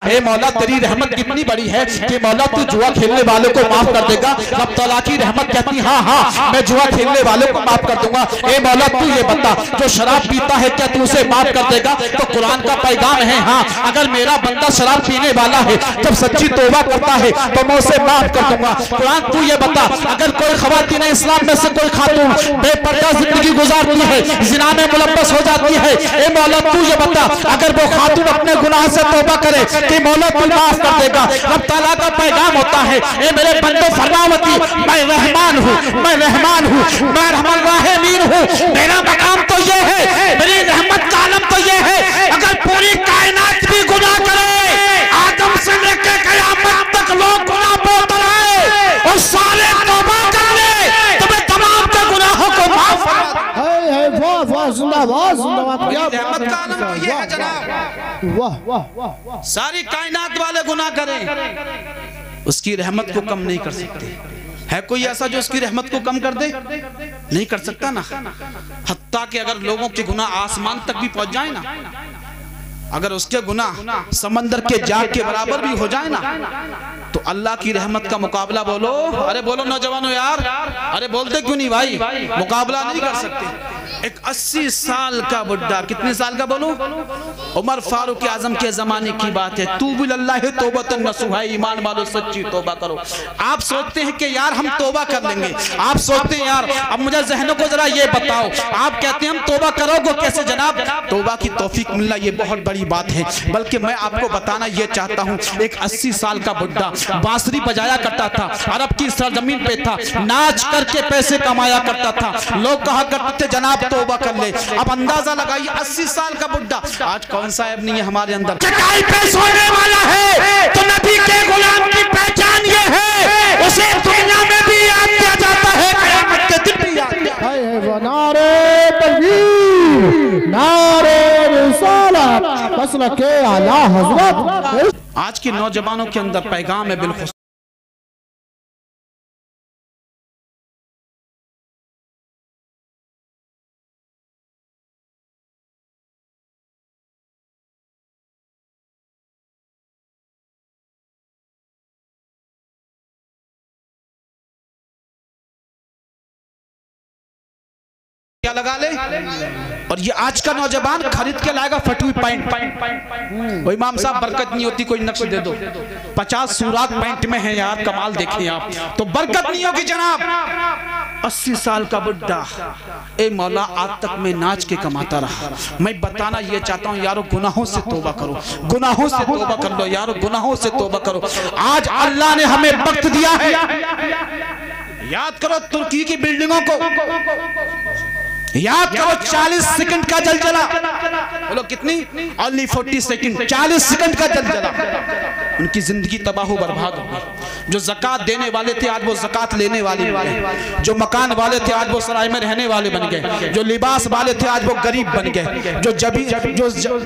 اے مولا تیری رحمت کتنی بڑی ہے کہ مولا تو جوا کھیلنے والوں کو معاف کر دے گا. رب تعالیٰ کی رحمت کہتی ہاں میں جوا کھیلنے والوں کو معاف کر دوں گا. اے مولا تو یہ بتا جو شراب پیتا ہے کیا تو اسے معاف کر دے گا؟ تو قرآن کا پیغام ہے ہاں اگر میرا بندہ شراب پینے والا ہے جب سچی توبہ کرتا ہے تو میں اسے معاف کر دوں گا. قرآن تو یہ بتا اگر کوئی خواتین اسلام میں سے کوئی خاتون بے پردہ زندگی گزارتی ہے زنا میں ملوث ہو جاتی ہے اے مولا تو یہ بتا اگر وہ خاتون اپنے گناہ سے توبہ کرے کہ مولا تو معاف کر دے گا. رب تعالیٰ کا پیغام ہوتا ہے اے میرے بندو فرماوتی میں رحمان ہوں میں رحمان ہوں میں رحم الراحمین ہوں. میرا مقام تو یہ ہے میری رحمت کا عالم تو یہ ہے اگر پوری کائنات بھی گناہ کرے آدم سے لے کے قیامت تک لوگ گناہ بولتے رہے اور سارے توبہ کر لے تو میں تمام کے گناہوں کو معاف فرما رحمت کا عالم تو یہ ہے جناب. ساری کائنات والے گناہ کریں اس کی رحمت کو کم نہیں کر سکتے. ہے کوئی ایسا جو اس کی رحمت کو کم کر دے؟ نہیں کر سکتا نا. حتیٰ کہ اگر لوگوں کے گناہ آسمان تک بھی پہنچ جائیں نا اگر اس کے گناہ سمندر کے جاگ کے برابر بھی ہو جائیں نا تو اللہ کی رحمت کا مقابلہ بولو. ارے بولو نوجوانوں یار ارے بولتے کیوں نہیں بھائی مقابلہ نہیں کر سکتے. ایک 80 سال کا بڑھا کتنے سال کا بولو عمر فاروق اعظم کے زمانے کی بات ہے. توبوا اللہ توبۃ نصوحا ایمان والو سچی توبہ کرو. آپ سوچتے ہیں کہ یار ہم توبہ کر لیں گے آپ سوچتے ہیں یار اب مجھے ذہنوں کو ذرا یہ بتاؤ آپ کہتے ہیں ہم توبہ کرو گے کیسے جناب؟ توبہ کی توفیق ملنا یہ بہت بڑی بات ہے. بلکہ میں آپ کو بتانا یہ چاہتا ہوں ایک 80 سال کا بڑھا بانسری بجایا کرتا تھا عرب کی سرزمین پہ تھا ناچ کر کے پیسے کمایا کرتا تھا. لوگ کہا کرتے تھے جناب توبہ کر لے. اب اندازہ لگائیے 80 سال کا بڑھا آج کون سا عیب نہیں ہے ہمارے اندر چٹائی پہ سونے والا ہے تو نبی کے غلام کی پہچان یہ ہے اسے دنیا میں بھی یاد کیا جاتا ہے قیامت کے دن بھی یاد کیا ہے. نعرہ تکبیر نعرہ رسالت مسلک اعلی حضرت. آج کے نوجوانوں کے اندر پیغام ہے بالخصوص کیا لگا لے اور یہ آج کا نوجوان خرید کے لائے گا فٹوی پینٹ. وہ امام صاحب برکت نہیں ہوتی کوئی نقش دے دو 50 سوراخ پینٹ میں ہیں یار کمال دیکھیں آپ تو برکت نہیں ہوگی جناب. 80 سال کا بڑھا اے مولا آج تک میں ناچ کے کماتا رہا. میں بتانا یہ چاہتا ہوں یارو گناہوں سے توبہ کرو گناہوں سے توبہ کر لو یارو گناہوں سے توبہ کرو. آج اللہ نے ہمیں وقت دیا ہے. یاد کرو ترکی کی بلڈنگوں کو یاد کرو 40 سیکنڈ کا زلزلہ بولو کتنی only 40 سیکنڈ 40 سیکنڈ کا زلزلہ ان کی زندگی تباہ و برباد ہوئی. جو زکاة دینے والے تھے آج وہ زکاة لینے والے بن گئے. جو مکان والے تھے آج وہ سرائے میں رہنے والے بن گئے. جو لباس والے تھے آج وہ غریب بن گئے.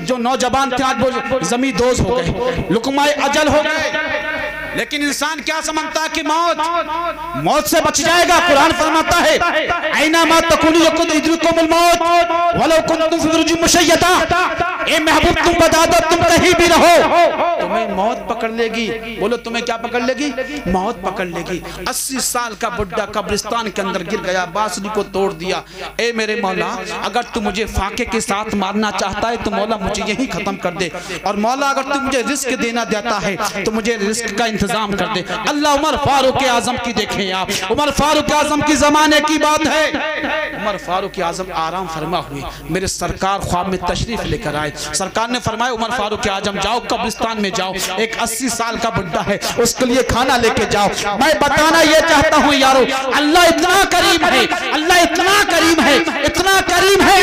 جو نوجوان تھے آج وہ زمین دوز ہو گئے لقمہ اجل ہو گئے. لیکن انسان کیا سمجھتا ہے کہ موت سے بچ جائے گا. قرآن فرماتا ہے اینما تکونوا یدرککم الموت ولو کنتم فی برج مشیدہ. اے محبوب تم بتا دو تم کہیں بھی رہو تمہیں موت پکڑ لے گی. بولو تمہیں کیا پکڑ لے گی؟ موت پکڑ لے گی. 80 سال کا بڑھا قبرستان کے اندر گر گیا بانسری کو توڑ دیا. اے میرے مولا اگر تو مجھے فاقے کے ساتھ مارنا چاہتا ہے تو مولا مجھے یہی ختم کر دے اور مولا اگر تو مجھے رزق دینا دیتا ہے تو مجھے رزق کا انتظام کر دے. اللہ عمر فاروق اعظم کی دیکھیں آپ عمر فاروق اعظم کی زمانے کی بات ہے. عمر فاروق اعظم آرام فرما ہوئے میرے سرکار خواب میں تشریف لے کر آئے. سرکار نے فرمایا عمر فاروق اعظم جاؤ قبرستان میں جاؤ ایک 80 سال کا بڑھا ہے اس کے لیے کھانا لے کے جاؤ. میں بتانا یہ چاہتا ہوں یارو اللہ اتنا کریم ہے اللہ اتنا کریم ہے اتنا کریم ہے.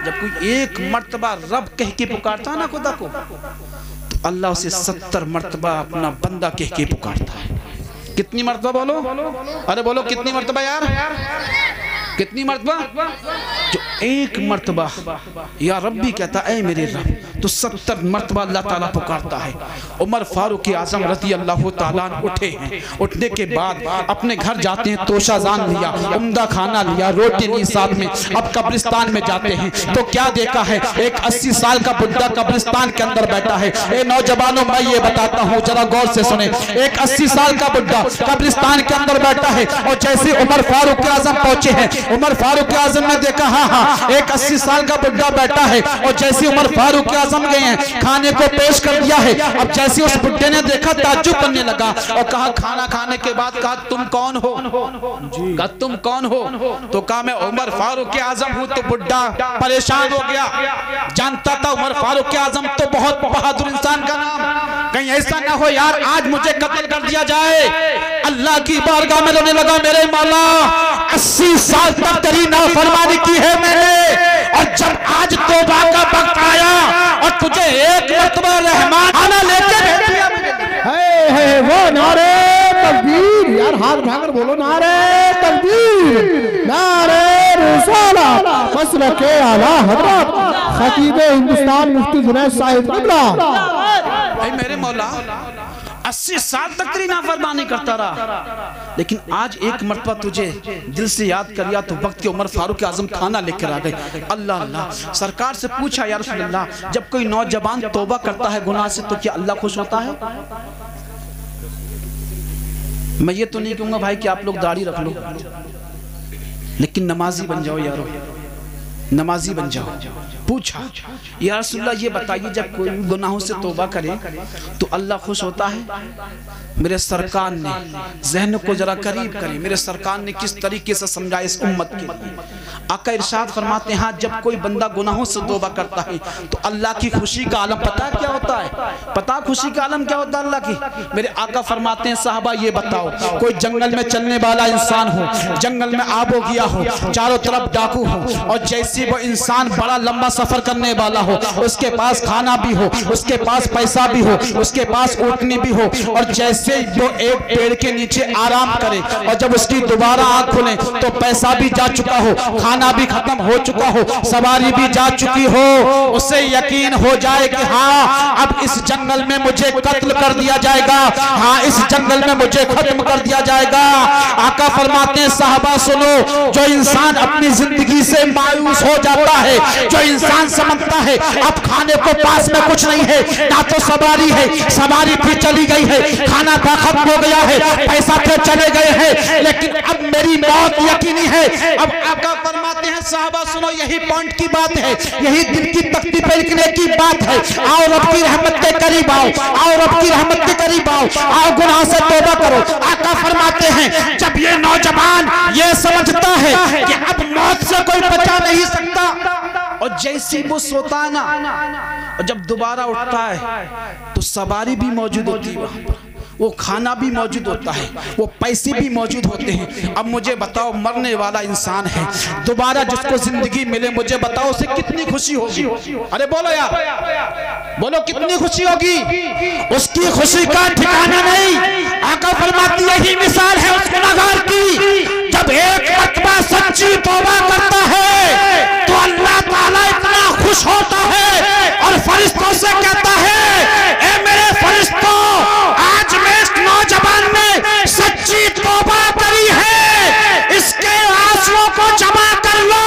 جب کوئی ایک مرتبہ رب کہہ کے پکارتا نا خدا کو تو اللہ اسے 70 مرتبہ اپنا بندہ کہہ کے پکارتا ہے. کتنی مرتبہ بولو ارے بولو کتنی مرتبہ یار کتنی مرتبہ؟ جو ایک مرتبہ یا ربی کہتا اے میرے رب تو 70 مرتبہ اللہ تعالیٰ پکارتا ہے۔ عمر فاروق اعظم رضی اللہ تعالیٰ اٹھے ہیں، اٹھنے کے بعد اپنے گھر جاتے ہیں، توشہ زان لیا، عمدہ کھانا لیا، روٹی لی ساتھ میں، اب قبرستان میں جاتے ہیں تو کیا دیکھا ہے؟ ایک 80 سال کا بڈھا قبرستان کے اندر بیٹھا ہے۔ اے نوجوانوں میں یہ بتاتا ہوں ذرا غور سے سنیں، ایک 80 سال کا بڈھا قبرستان کے اندر بیٹھا ہے اور جیسے عمر فاروق اعظم پہنچے ہیں، عمر فاروق اعظم نے دیکھا ہاں ایک 80 سال کا بڈھا بیٹھا ہے اور جیسے عمر فاروق اعظم گئے ہیں کھانے کو پیش کر دیا ہے۔ اب جیسے اس بڈھے نے دیکھا تعجب کرنے لگا اور کہا کھانا کھانے کے بعد کہا تم کون ہو؟ کہا تم کون ہو؟ تو کہا میں عمر فاروق اعظم ہوں۔ تو بڈھا پریشان ہو گیا، جانتا تھا عمر فاروق اعظم تو بہت بہادر انسان کا نام، کہیں ایسا نہ ہو یار آج مجھے قتل کر دیا جائے۔ اللہ کی بارگاہ میں رونے لگا، میرے مولا 80 سال تک تیری نافرمانی کی ہے میں نے، اور جب آج توبہ کا وقت آیا اور تجھے ایک مرتبہ رحمان آنا لے کے بھیجا ہے وہ نعرہ تکبیر، یار ہاتھ اٹھا کر بولو نعرہ تکبیر، نعرہ رسالت، مسلک اعلیٰ حضرت خطیب ہندوستان مفتی جنید صاحب قبلہ۔ اے میرے مولا 80 سال تک تیری نافرمانی کرتا رہا، لیکن آج ایک مرتبہ تجھے دل سے یاد کریا تو وقت کے عمر فاروق اعظم کھانا لے کر آ گئے۔ اللہ اللہ سرکار سے پوچھا یا رسول اللہ جب کوئی نوجوان توبہ کرتا ہے گناہ سے تو کیا اللہ خوش ہوتا ہے؟ میں یہ تو نہیں کہوں گا بھائی کہ آپ لوگ داڑھی رکھ لو، لیکن نمازی بن جاؤ یارو، نمازی بن جاؤ۔ پوچھا یا رسول اللہ یہ بتائیے جب کوئی گناہوں سے توبہ کرے تو اللہ خوش ہوتا ہے؟ میرے سرکار نے ذہن کو ذرا قریب کریں، میرے سرکار نے کس طریقے سے سمجھا اس امت کے لیے۔ آقا ارشاد فرماتے ہیں ہاں جب کوئی بندہ گناہوں سے توبہ کرتا ہے تو اللہ کی خوشی کا عالم پتہ کیا ہوتا ہے؟ پتہ خوشی کا عالم کیا ہوتا ہے اللہ کی؟ میرے آقا فرماتے ہیں صحابہ یہ بتاؤ کوئی جنگل میں چلنے والا انسان ہو، جنگل میں آب و گیا ہو، چاروں طرف ڈاکو ہو، اور جیسی وہ انسان بڑا لمبا سفر کرنے والا ہو، اس کے پاس کھانا بھی ہو، اس کے پاس پیسہ بھی ہو، اس کے پاس اونٹنی بھی ہو، اور جیسے وہ ایک پیڑ کے نیچے آرام کرے اور جب اس کی دوبارہ آنکھ کھلے تو پیسہ بھی جا چکا ہو، کھانا بھی ختم ہو چکا ہو، سواری بھی جا چکی ہو، اسے یقین ہو جائے کہ ہاں اب اس جنگل میں مجھے قتل کر دیا جائے گا، ہاں اس جنگل میں مجھے ختم کر دیا جائے گا۔ آقا فرماتے ہیں صحابہ سنو، جو انسان اپنی زندگی سے مایوس ہو جاتا ہے، جو انسان سمجھتا ہے اب کھانے کو پاس میں کچھ نہیں ہے، نہ تو سواری ہے، سواری پھر چلی گئی ہے، کھانا تھا ختم ہو گیا ہے، پیسہ پھر چلے گئے ہیں، لیکن اب میری موت یقینی ہے۔ اب آقا فرماتے ہیں صحابہ سنو یہی پوائنٹ کی بات ہے، یہی دل کی تختی پہ لکھنے کی بات ہے، آؤ رب کی رحمت کے قریب آؤ، آؤ رب کی رحمت کے قریب آؤ، آؤ گناہ سے توبہ کرو۔ آقا فرماتے ہیں جب یہ نوجوان یہ سمجھتا ہے کہ اب موت سے کوئی بچا نہیں سکتا، اور جیسی وہ سوتا ہے نا اور جب دوبارہ اٹھتا ہے تو سواری بھی موجود ہوتی ہے وہاں پر، وہ کھانا بھی موجود ہوتا ہے، وہ پیسے بھی موجود ہوتے ہیں۔ اب مجھے بتاؤ مرنے والا انسان ہے، دوبارہ جس کو زندگی ملے مجھے بتاؤ اسے کتنی خوشی ہوگی؟ ارے بولو یار، بولو کتنی خوشی ہوگی؟ اس کی خوشی کا ٹھکانہ نہیں۔ آقا فرماتی یہی مثال ہے اس گناہگار کی، جب ایک مرتبہ سچی توبہ کرتا ہے تو اللہ تعالیٰ اتنا خوش ہوتا ہے اور فرشتوں سے کہتا ہے اے میرے فرشتوں آج میں اس نوجوان نے سچی توبہ کری ہے، اس کے آنسوؤں کو جمع کر لو،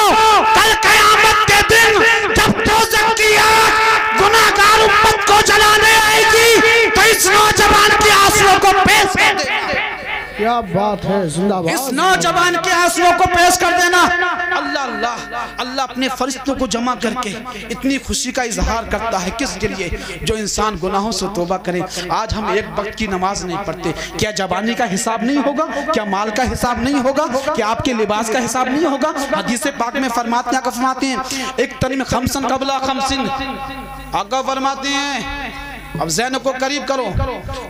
کل قیامت کے دن جب دوزخ کی آگ گناہگار امت کو جلانے آئے گی تو اس نوجوان کے آنسوؤں کو پیش کر دے۔ کیا بات ہے، زندہ باد، اس نوجوان کے آنسوؤں کو پیش کر دینا۔ اللہ اللہ اللہ اپنے فرشتوں کو جمع کر کے اتنی خوشی کا اظہار کرتا ہے کس کے لیے؟ جو انسان گناہوں سے توبہ کرے۔ آج ہم ایک وقت کی نماز نہیں پڑھتے، کیا جوانی کا حساب نہیں ہوگا؟ کیا مال کا حساب نہیں ہوگا؟ کیا آپ کے لباس کا حساب نہیں ہوگا؟ حدیث پاک میں فرماتے ہیں ایک تریم خمسن قبل خمسن، آقا فرماتے ہیں اب ذہن کو قریب کرو،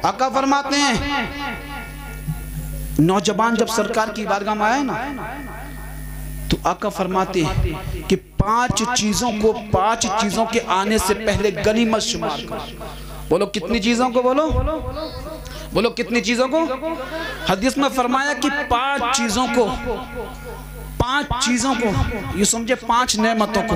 آقا فرماتے ہیں نوجوان جب سرکار کی بارگاہ میں آئے نا تو آقا فرماتے ہیں کہ 5 چیزوں کے آنے سے پہلے غنیمت شمار کرو۔ بولو کتنی چیزوں کو؟ بولو کتنی چیزوں کو؟ حدیث میں فرمایا کہ 5 چیزوں کو، یہ سمجھے 5 نعمتوں کو،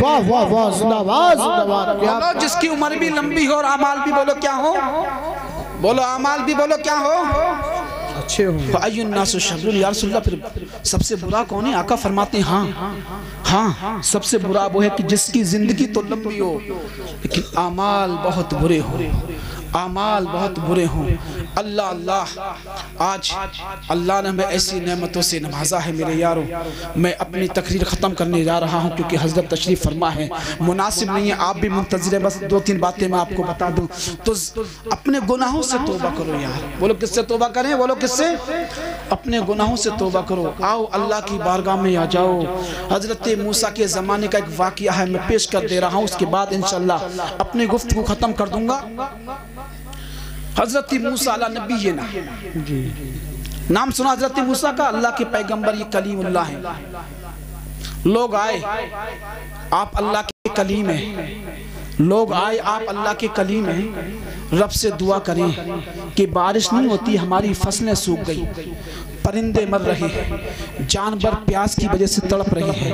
واہ واہ واہ زندہ باد زندہ باد. بولو جس کی عمر بھی لمبی ہو اور اعمال بھی بولو کیا ہو, بولو اعمال بھی بولو کیا ہو, اچھے ہوں. فَأَيُّ النَّاسُ شَرٌّ یا رسول اللہ, پھر سب سے برا کون ہے؟ آقا فرماتے ہیں ہاں سب سے برا وہ ہے کہ جس کی زندگی تو لمبی ہو لیکن اعمال بہت برے ہوں, اعمال بہت برے ہوں. اللہ آج اللہ نے ہمیں ایسی نعمتوں سے نوازا ہے میرے یارو. میں اپنی تقریر ختم کرنے جا رہا ہوں کیونکہ حضرت تشریف فرما ہے, مناسب نہیں ہے, آپ بھی منتظر ہیں. بس 2-3 باتیں میں آپ کو بتا دوں. تو اپنے گناہوں سے توبہ کرو یار. بولو کس سے توبہ کریں, بولو کس سے؟ اپنے گناہوں سے توبہ کرو. آؤ اللہ کی بارگاہ میں آ جاؤ. حضرت موسیٰ کے زمانے کا ایک واقعہ ہے, میں پیش کر دے رہا ہوں, اس کے بعد انشاءاللہ اپنی گفتگو ختم کر دوں گا. حضرت موسیٰ علیہ نبینا, نام سنا حضرت موسیٰ کا؟ اللہ کے پیغمبر, یہ کلیم اللہ ہیں. لوگ آئے, آپ اللہ کے کلیم ہیں, لوگ آئے آپ اللہ کے کلیم ہیں, رب سے دعا کریں کہ بارش نہیں ہوتی, ہماری فصلیں سوکھ گئی, پرندے مر رہے ہیں, جانور پیاس کی وجہ سے تڑپ رہے ہیں.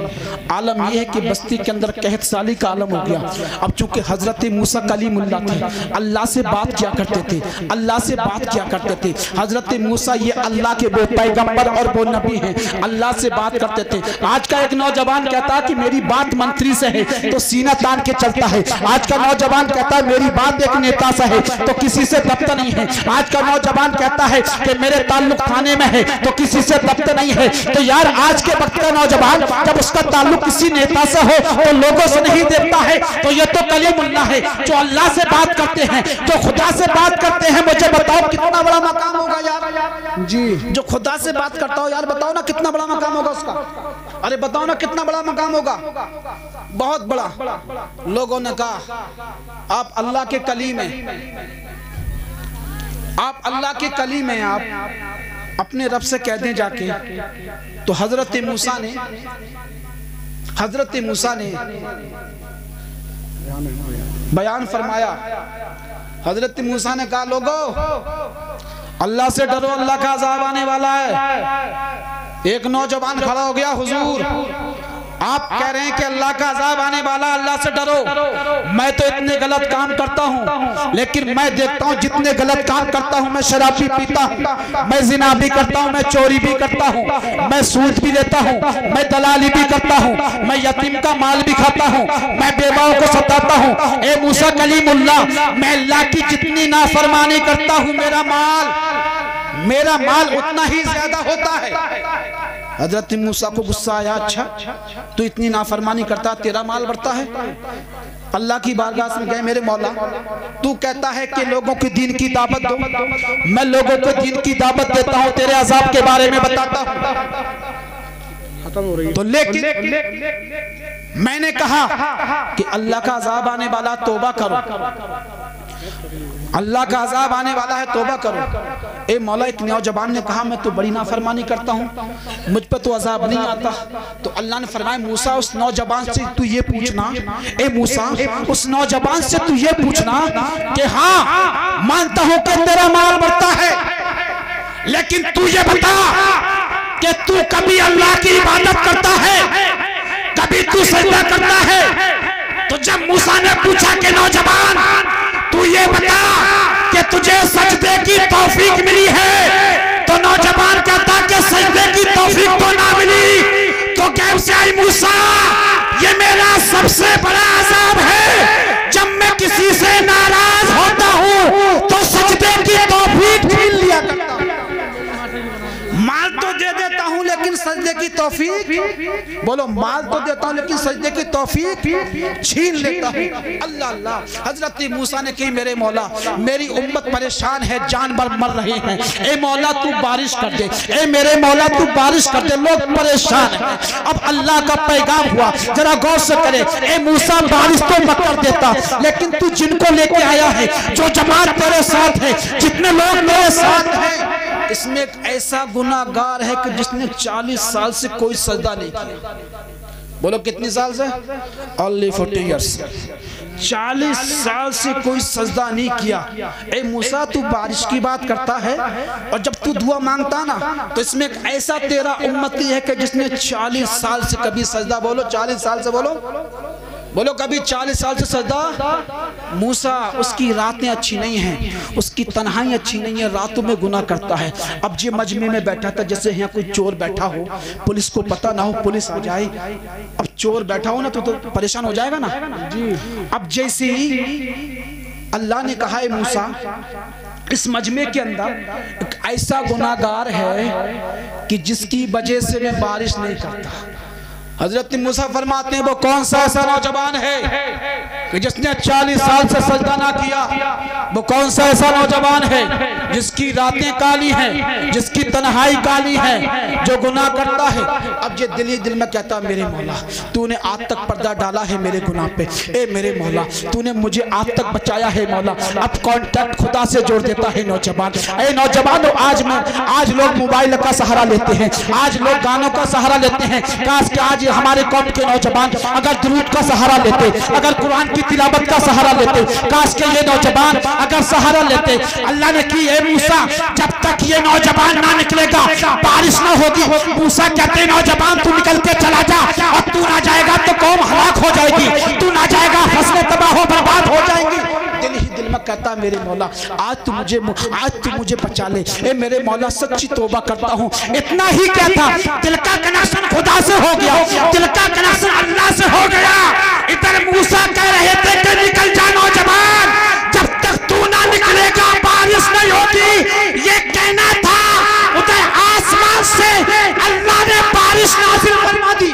عالم یہ ہے کہ بستی کے اندر قحط سالی کا عالم ہو گیا. اب چونکہ حضرت موسیٰ کلیم اللہ تھے, اللہ سے بات کیا کرتے تھے, اللہ سے بات کیا کرتے تھے. حضرت موسیٰ یہ اللہ کے وہ پیغمبر اور وہ نبی ہیں, اللہ سے بات کرتے تھے. آج کا ایک نوجوان کہتا ہے کہ میری بات منتری سے ہے تو سینہ تان کے چلتا ہے. آج کا نوجوان کہتا ہے میری بات ایک نیتا سے ہے تو کسی سے دبتا نہیں ہے. آج کا نوجوان کہتا ہے کہ میرے تعلق تھانے میں ہے تو کسی سے دبتا نہیں ہے. تو یار آج کے وقت کا نوجوان جب اس کا تعلق کسی نیتا سے ہو تو لوگوں سے نہیں دیکھتا ہے, تو یہ تو کلیم اللہ ہے جو اللہ سے بات کرتے ہیں, جو خدا سے بات کرتے ہیں. مجھے بتاؤ کتنا بڑا مقام ہوگا یار جی, جو خدا سے بات کرتا ہو. یار بتاؤ نا کتنا بڑا مقام ہوگا اس کا, ارے بتاؤ نا کتنا بڑا مقام ہوگا, بہت بڑا. لوگوں نے کہا آپ اللہ کے کلیم ہیں, آپ اللہ کے کلیم ہیں, آپ اپنے رب سے کہہ دیں جا کے. تو حضرت موسیٰ نے بیان فرمایا. حضرت موسیٰ نے کہا لوگو اللہ سے ڈرو, اللہ کا عذاب آنے والا ہے. ایک نوجوان کھڑا ہو گیا, حضور آپ کہہ رہے ہیں کہ اللہ کا عذاب آنے والا, اللہ سے ڈرو. میں تو اتنے غلط کام کرتا ہوں لیکن میں دیکھتا ہوں جتنے غلط کام کرتا ہوں, میں شراب بھی پیتا ہوں, میں زنا بھی کرتا ہوں, میں چوری بھی کرتا ہوں, میں سود بھی لیتا ہوں, میں دلالی بھی کرتا ہوں, میں یتیم کا مال بھی کھاتا ہوں, میں بیواؤں کو ستاتا ہوں. اے موسیٰ کلیم اللہ, میں اللہ کی جتنی نافرمانی کرتا ہوں میرا مال اتنا ہی زیادہ ہوتا ہے. حضرت موسیٰ کو غصہ آیا, اچھا تو اتنی نافرمانی کرتا تیرا مال بڑھتا ہے. اللہ کی بارگاہ میں گئے, میرے مولا تو کہتا ہے کہ لوگوں کی دین کی دعوت دو, میں لوگوں کو دین کی دعوت دیتا ہوں, تیرے عذاب کے بارے میں بتاتا ہوں. تو لیکن میں نے کہا کہ اللہ کا عذاب آنے والا, توبہ کرو, اللہ کا عذاب آنے والا ہے, توبہ کرو. اے مولا ایک نوجوان نے کہا میں تو بڑی نافرمانی کرتا ہوں, مجھ پر تو عذاب نہیں آتا. تو اللہ نے فرمایا موسیٰ اس نوجوان سے تو یہ پوچھنا, اے موسیٰ اس نوجوان سے تو یہ پوچھنا کہ ہاں مانتا ہوں کہ تیرا مال بڑھتا ہے, لیکن تو یہ بتا کہ تو کبھی اللہ کی عبادت کرتا ہے, کبھی تو سجدہ کرتا ہے. تو جب موسیٰ نے پوچھا کہ نوجوان تو یہ بتا کہ تجھے سجدے کی توفیق ملی ہے, تو نوجوان کہتا کہ سجدے کی توفیق تو نہ ملی. تو کیف سے آئی موسیٰ, یہ میرا سب سے بڑا عذاب ہے, جب میں کسی سے ناراض ہوتا ہوں تو سجدے کی توفیق چھین لیا کرتا ہوں. مال تو دے دیتا ہوں لیکن سجدے کی توفیق, بولو مال تو دیتا ہوں لیکن سجدے کی توفیق چھین لیتا ہوں. اللہ اللہ. حضرت موسیٰ نے کہی میرے مولا میری امت پریشان ہے, جانور مر رہے ہیں, اے مولا تو بارش کر دے, اے میرے مولا تو بارش کر دے, لوگ پریشان ہیں. اب اللہ کا پیغام ہوا, ذرا غور سے کرے. اے موسیٰ بارش تو مت کر دیتا, لیکن تو جن کو لے کے آیا ہے, جو جماعت تیرے ساتھ ہے, جتنے لوگ تیرے ساتھ ہیں, اس میں ایک ایسا گناہگار ہے کہ جس نے 40 سال سے کوئی سجدہ نہیں کیا. بولو کتنی سال سے؟ only 40 years. 40 سال سے کوئی سجدہ نہیں کیا. اے موسیٰ تو بارش کی بات کرتا ہے اور جب تو دعا مانگتا نا تو اس میں ایک ایسا تیرا امتی ہے کہ جس نے 40 سال سے کبھی سجدہ، بولو 40 سال سے، بولو کبھی 40 سال سے سجدہ. موسیٰ اس کی راتیں اچھی نہیں ہیں، اس کی تنہائی اچھی نہیں ہے، راتوں میں گناہ کرتا ہے. اب یہ مجمع میں بیٹھا تھا جیسے یہاں کوئی چور بیٹھا ہو، پولیس کو پتہ نہ ہو، پولیس آ جائے. اب چور بیٹھا ہو نا تو پریشان ہو جائے گا نا. اب جیسے ہی اللہ نے کہا ہے موسیٰ اس مجمع کے اندر ایک ایسا گناہگار ہے کہ جس کی وجہ سے میں بارش نہیں کرتا. حضرت موسیٰ فرماتے ہیں وہ کون سا ایسا نوجوان ہے کہ جس نے 40 سال سے سجدہ نہ کیا؟ وہ کون سا ایسا نوجوان ہے جس کی راتیں کالی ہیں، جس کی تنہائی کالی ہے، جو گناہ کرتا ہے؟ اب یہ دل ہی دل میں کہتا میرے مولا تو نے آج تک پردہ ڈالا ہے میرے گناہ پہ، اے میرے مولا تو نے مجھے آج تک بچایا ہے مولا. اب کانٹیکٹ خدا سے جوڑ دیتا ہے نوجوان. اے نوجوانوں آج لوگ موبائل کا سہارا لیتے ہیں، آج لوگ گانوں کا سہارا لیتے ہیں. کاش کہ آج ہمارے قوم کے نوجوان اگر درود کا سہارا لیتے، اگر قرآن کی تلاوت کا سہارا لیتے، کاش کہ یہ نوجوان اگر سہارا لیتے. اللہ نے کی اے موسیٰ جب تک یہ نوجوان نہ نکلے گا بارش نہ ہوگی. موسیٰ کہتے نوجوان تو نکل کے چلا جا، اور تو نہ جائے گا تو قوم ہلاک ہو جائے گی، تو نہ جائے گا فصلیں تباہ و برباد ہو جائیں گی. دل ہی دل میں کہتا میرے مولا آج تو مجھے بچا لے. اے میرے مولا سچی توبہ کرتا ہوں. اتنا ہی کہتا دل کا کنیکشن خدا سے ہو گیا، دل کا کنیکشن اللہ سے ہو گیا. ادھر موسیٰ کہہ رہے تھے کہ نکل جا نوجوان، جب تک تو نہ نکلے گا بارش نہیں ہوگی. یہ کہنا تھا، ادھر آسمان سے اللہ نے بارش نازل فرما دی.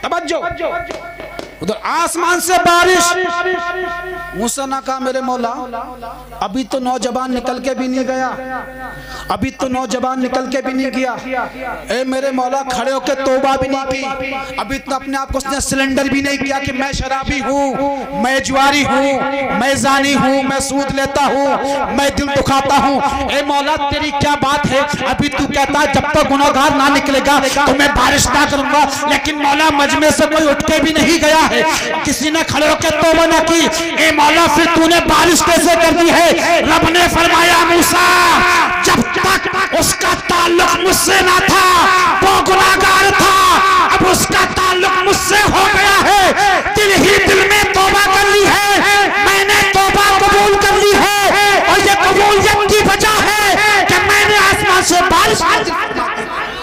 توجہ، ادھر آسمان سے بارش. موسیٰ نے کہا میرے مولا ابھی تو نوجوان نکل کے بھی نہیں گیا، ابھی تو نوجوان نکل کے بھی نہیں گیا. اے میرے مولا کھڑے ہو کے توبہ بھی نہیں کی، ابھی تو اپنے آپ کو اس نے سلنڈر بھی نہیں کیا کہ میں شرابی ہوں، میں جواری ہوں، میں زانی ہوں، میں سود لیتا ہوں، میں دل دکھاتا ہوں. اے مولا تیری کیا بات ہے؟ ابھی تو کہتا ہے جب تک گناہگار نہ نکلے گا تو میں بارش نہ کروں گا. لیکن مولا مجمع سے کوئی اٹھ کے بھی نہیں گیا ہے، کسی نے کھڑے ہو کے توبہ نہ کی. اے مولا پھر تو نے بارش کیسے کر دی ہے؟ رب نے فرمایا موسیٰ جب تک اس کا تعلق مجھ سے نہ تھا وہ گناہگار تھا، اب اس کا تعلق مجھ سے ہو گیا ہے. دل ہی دل میں توبہ کر لی ہے، میں نے توبہ قبول کر لی ہے، اور یہ قبولیت کی وجہ ہے کہ میں نے آسمان سے بارش کر دی.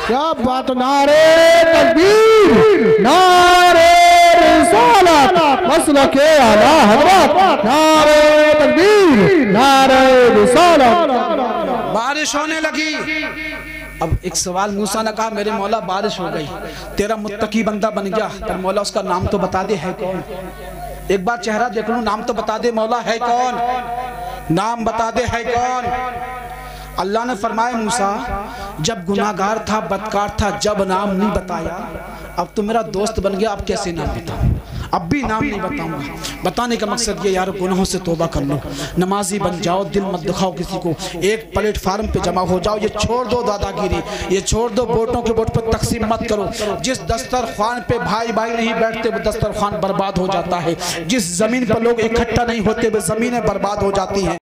کیا بات! نعرہ تکبیر، نعرہ رسالت، مسلک اعلی حضرت، نعرہ تکبیر، نعرہ رسالت. بارش ہونے لگی. اب ایک سوال موسیٰ نے کہا میرے مولا بارش ہو گئی، تیرا متقی بندہ بن گیا، پر مولا اس کا نام تو بتا دے ہے کون؟ ایک بار چہرہ دیکھ لوں، نام تو بتا دے مولا ہے کون؟ نام بتا دے ہے کون؟ اللہ نے فرمایا موسیٰ جب گناہگار تھا، بدکار تھا، جب نام نہیں بتایا، اب تو میرا دوست بن گیا، اب کیسے نام بتاؤں؟ اب بھی نام نہیں بتاؤں گا. بتانے کا مقصد یہ یار گناہوں سے توبہ کر لو، نمازی بن جاؤ، دل مت دکھاؤ کسی کو، ایک پلیٹ فارم پہ جمع ہو جاؤ. یہ چھوڑ دو دادا گیری، یہ چھوڑ دو ووٹوں کے ووٹ پر تقسیم مت کرو. جس دسترخوان پہ بھائی بھائی نہیں بیٹھتے وہ دسترخوان برباد ہو جاتا ہے. جس زمین پر لوگ اکٹھا نہیں ہوتے وہ زمینیں برباد ہو جاتی ہیں.